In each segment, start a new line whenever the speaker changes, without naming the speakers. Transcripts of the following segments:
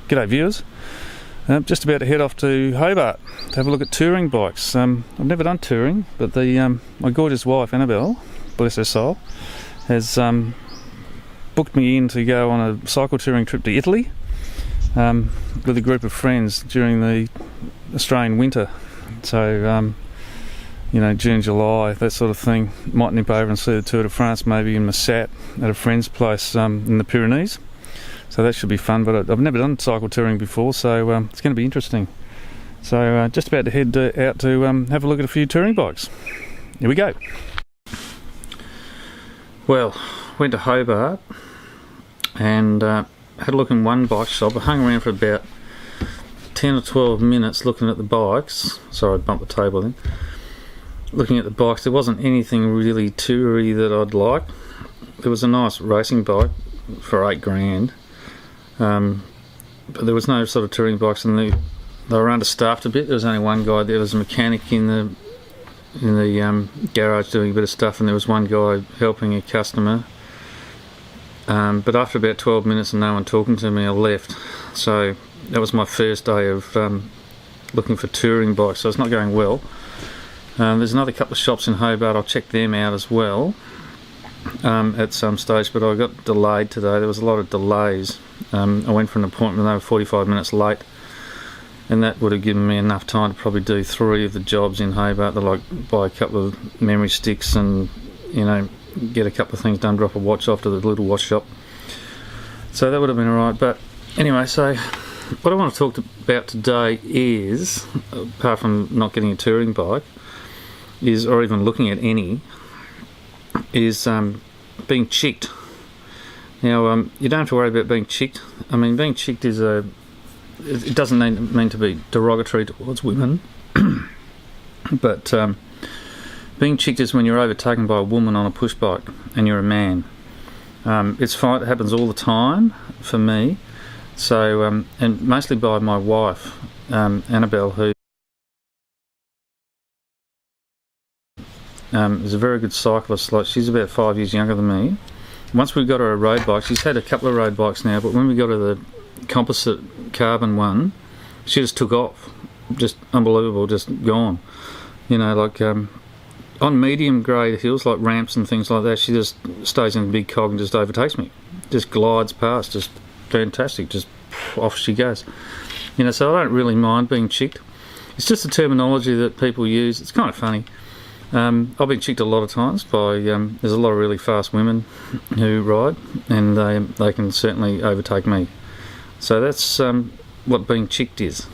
G'day viewers. Just about to head off to Hobart to have a look at touring bikes. I've never done touring, but my gorgeous wife Annabelle, bless her soul, has booked me in to go on a cycle touring trip to Italy with a group of friends during the Australian winter. So June, July, that sort of thing. Might nip over and see the Tour de France maybe in Massat at a friend's place in the Pyrenees. So that should be fun, but I've never done cycle touring before, so it's going to be interesting. So just about to head out to have a look at a few touring bikes. Here we go. Well, went to Hobart and had a look in one bike shop. I hung around for about 10 or 12 minutes looking at the bikes. Sorry, I bumped the table then. Looking at the bikes, there wasn't anything really toury that I'd like. There was a nice racing bike for $8,000. But there was no sort of touring bikes, and they were understaffed a bit. There was only one guy. There was a mechanic in the garage doing a bit of stuff, and there was one guy helping a customer. But after about 12 minutes and no one talking to me, I left. So that was my first day of looking for touring bikes. So it's not going well. There's another couple of shops in Hobart. I'll check them out as well at some stage, but I got delayed today. There was a lot of delays. I went for an appointment, they were 45 minutes late, and that would have given me enough time to probably do 3 of the jobs in Hobart, like buy a couple of memory sticks and get a couple of things done, drop a watch off to the little watch shop. So that would have been alright. But anyway, so what I want to talk about today is, apart from not getting a touring bike, or even looking at any, is being chicked. Now, you don't have to worry about being chicked. I mean, being chicked is it doesn't mean to be derogatory towards women, but being chicked is when you're overtaken by a woman on a push bike and you're a man. It's fine, it happens all the time for me. So, and mostly by my wife, Annabelle, who is a very good cyclist. Like, she's about 5 years younger than me. Once we got her a road bike, she's had a couple of road bikes now, but when we got her the composite carbon one, she just took off. Just unbelievable, just gone. On medium grade hills like ramps and things like that, she just stays in the big cog and just overtakes me. Just glides past, just fantastic, just off she goes. So I don't really mind being chicked. It's just a terminology that people use. It's kind of funny. I've been chicked a lot of times by there's a lot of really fast women who ride, and they can certainly overtake me. So that's what being chicked is,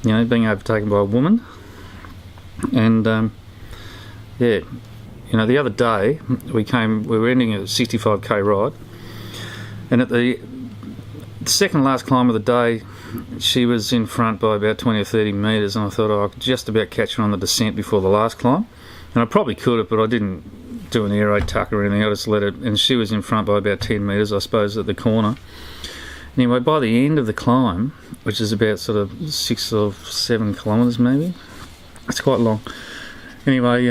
being overtaken by a woman. And the other day we were ending a 65k ride, and at the second last climb of the day, she was in front by about 20 or 30 metres, and I thought I could just about catch her on the descent before the last climb. And I probably could have, but I didn't do an aero tuck or anything. I just let it, and she was in front by about 10 metres, I suppose, at the corner. Anyway, by the end of the climb, which is about sort of 6 or 7 kilometres maybe, it's quite long. Anyway,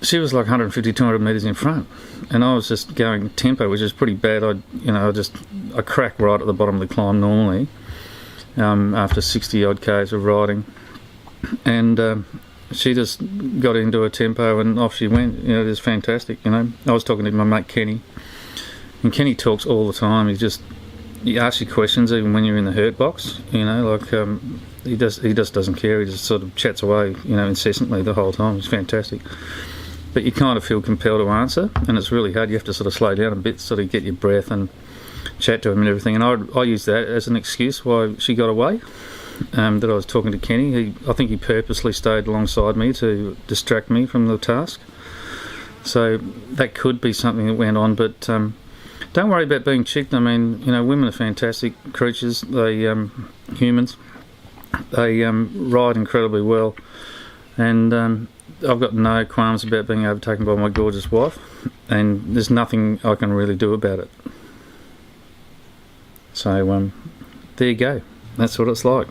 she was like 150, 200 metres in front, and I was just going tempo, which is pretty bad. I crack right at the bottom of the climb normally, after 60 odd k's of riding, and she just got into her tempo and off she went. It was fantastic. I was talking to my mate Kenny, and Kenny talks all the time. He asks you questions even when you're in the hurt box. He just doesn't care. He just sort of chats away, incessantly the whole time. It's fantastic. But you kind of feel compelled to answer, and it's really hard. You have to sort of slow down a bit, sort of get your breath and chat to him and everything. And I use that as an excuse why she got away. That I was talking to Kenny. I think he purposely stayed alongside me to distract me from the task. So that could be something that went on, but don't worry about being chicked. I mean, women are fantastic creatures. They humans. They ride incredibly well, and I've got no qualms about being overtaken by my gorgeous wife, and there's nothing I can really do about it. So there you go. That's what it's like.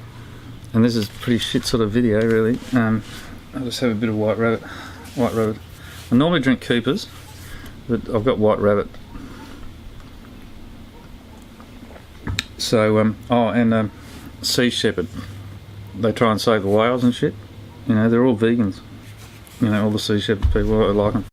And this is a pretty shit sort of video, really. I'll just have a bit of White Rabbit. I normally drink Coopers, but I've got White Rabbit. So, Sea Shepherd. They try and save the whales and shit. You know, they're all vegans. You know, all the Sea Shepherd people, I like them.